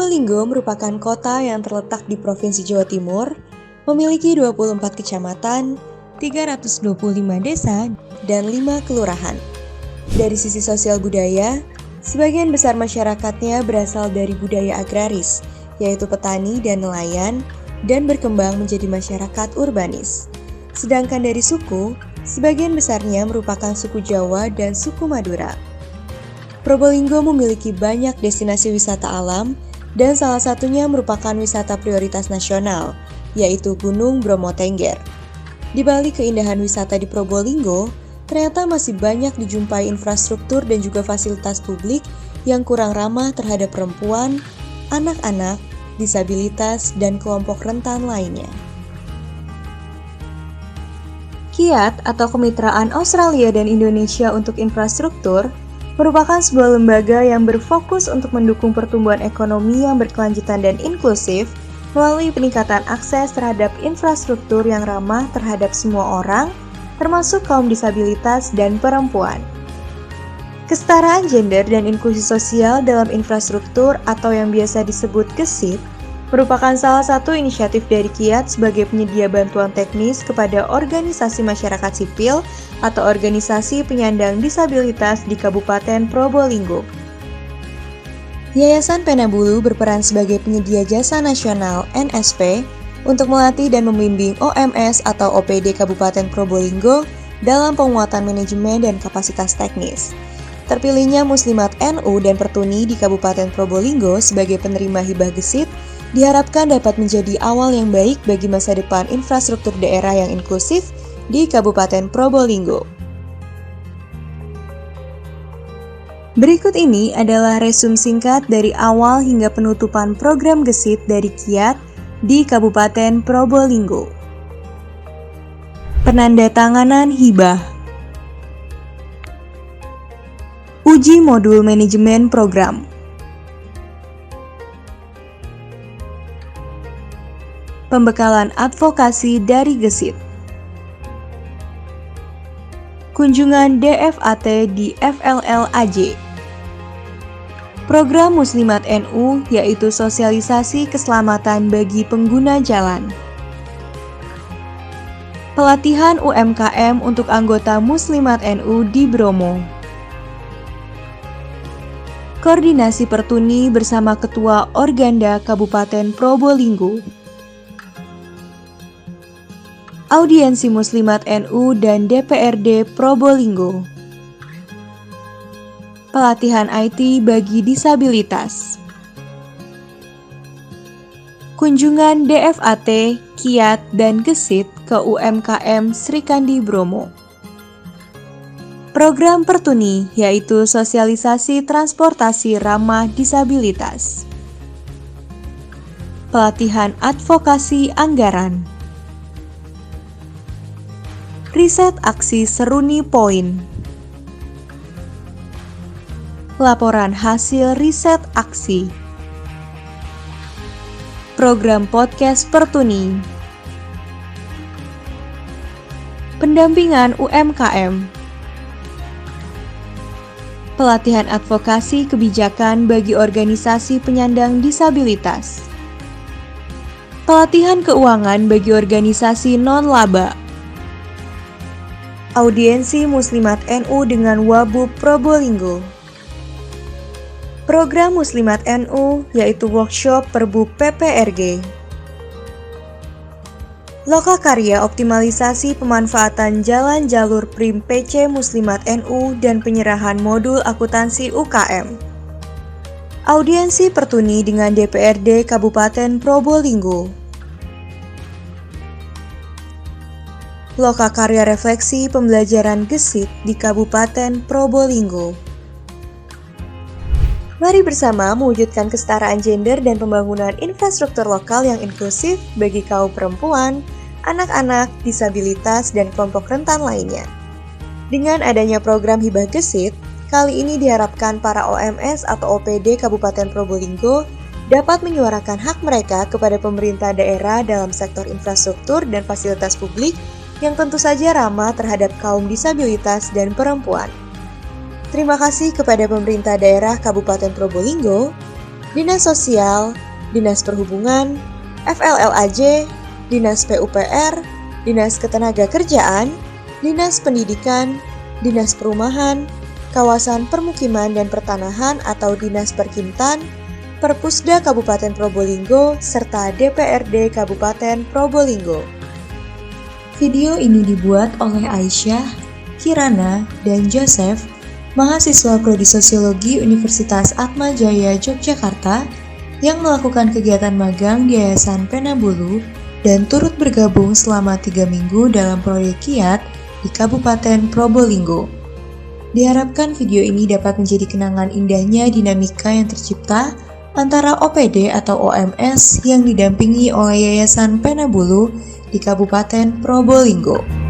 Probolinggo merupakan kota yang terletak di Provinsi Jawa Timur, memiliki 24 kecamatan, 325 desa, dan 5 kelurahan. Dari sisi sosial budaya, sebagian besar masyarakatnya berasal dari budaya agraris, yaitu petani dan nelayan, dan berkembang menjadi masyarakat urbanis. Sedangkan dari suku, sebagian besarnya merupakan suku Jawa dan suku Madura. Probolinggo memiliki banyak destinasi wisata alam dan salah satunya merupakan wisata prioritas nasional, yaitu Gunung Bromo Tengger. Di balik keindahan wisata di Probolinggo, ternyata masih banyak dijumpai infrastruktur dan juga fasilitas publik yang kurang ramah terhadap perempuan, anak-anak, disabilitas, dan kelompok rentan lainnya. KIAT atau Kemitraan Australia dan Indonesia untuk Infrastruktur merupakan sebuah lembaga yang berfokus untuk mendukung pertumbuhan ekonomi yang berkelanjutan dan inklusif melalui peningkatan akses terhadap infrastruktur yang ramah terhadap semua orang, termasuk kaum disabilitas dan perempuan. Kesetaraan gender dan inklusi sosial dalam infrastruktur atau yang biasa disebut GESIP merupakan salah satu inisiatif dari KIAT sebagai penyedia bantuan teknis kepada organisasi masyarakat sipil atau organisasi penyandang disabilitas di Kabupaten Probolinggo. Yayasan Penabulu berperan sebagai penyedia jasa nasional (NSP) untuk melatih dan membimbing OMS atau OPD Kabupaten Probolinggo dalam penguatan manajemen dan kapasitas teknis. Terpilihnya Muslimat NU dan Pertuni di Kabupaten Probolinggo sebagai penerima hibah gesit diharapkan dapat menjadi awal yang baik bagi masa depan infrastruktur daerah yang inklusif di Kabupaten Probolinggo. Berikut ini adalah resum singkat dari awal hingga penutupan program gesit dari KIAT di Kabupaten Probolinggo. Penandatanganan hibah. Uji modul manajemen program. Pembekalan advokasi dari gesit. Kunjungan DFAT di FLLAJ. Program Muslimat NU yaitu sosialisasi keselamatan bagi pengguna jalan. Pelatihan UMKM untuk anggota Muslimat NU di Bromo. Koordinasi Pertuni bersama Ketua Organda Kabupaten Probolinggo. Audiensi Muslimat NU dan DPRD Probolinggo. Pelatihan IT bagi disabilitas. Kunjungan DFAT, KIAT, dan GESIT ke UMKM Srikandi Bromo. Program Pertuni yaitu sosialisasi transportasi ramah disabilitas. Pelatihan advokasi anggaran. Riset aksi Seruni Point. Laporan hasil riset aksi. Program podcast Pertuni. Pendampingan UMKM. Pelatihan advokasi kebijakan bagi organisasi penyandang disabilitas. Pelatihan keuangan bagi organisasi non-laba. Audiensi Muslimat NU dengan Wabub Probolinggo. Program Muslimat NU yaitu workshop Perbub PPRG. Lokakarya optimalisasi pemanfaatan jalan jalur Prim PC Muslimat NU dan penyerahan modul akuntansi UKM. Audiensi Pertuni dengan DPRD Kabupaten Probolinggo. Lokakarya refleksi pembelajaran gesit di Kabupaten Probolinggo. Mari bersama mewujudkan kesetaraan gender dan pembangunan infrastruktur lokal yang inklusif bagi kaum perempuan, anak-anak, disabilitas, dan kelompok rentan lainnya. Dengan adanya program hibah gesit, kali ini diharapkan para OMS atau OPD Kabupaten Probolinggo dapat menyuarakan hak mereka kepada pemerintah daerah dalam sektor infrastruktur dan fasilitas publik yang tentu saja ramah terhadap kaum disabilitas dan perempuan. Terima kasih kepada pemerintah daerah Kabupaten Probolinggo, Dinas Sosial, Dinas Perhubungan, FLLAJ, Dinas PUPR, Dinas Ketenagakerjaan, Dinas Pendidikan, Dinas Perumahan, Kawasan Permukiman dan Pertanahan atau Dinas Perkintan, Perpusda Kabupaten Probolinggo, serta DPRD Kabupaten Probolinggo. Video ini dibuat oleh Aisyah, Kirana, dan Joseph, mahasiswa Prodi Sosiologi Universitas Atmajaya Yogyakarta yang melakukan kegiatan magang di Yayasan Penabulu dan turut bergabung selama 3 minggu dalam proyek Kiat di Kabupaten Probolinggo. Diharapkan video ini dapat menjadi kenangan indahnya dinamika yang tercipta antara OPD atau OMS yang didampingi oleh Yayasan Penabulu di Kabupaten Probolinggo.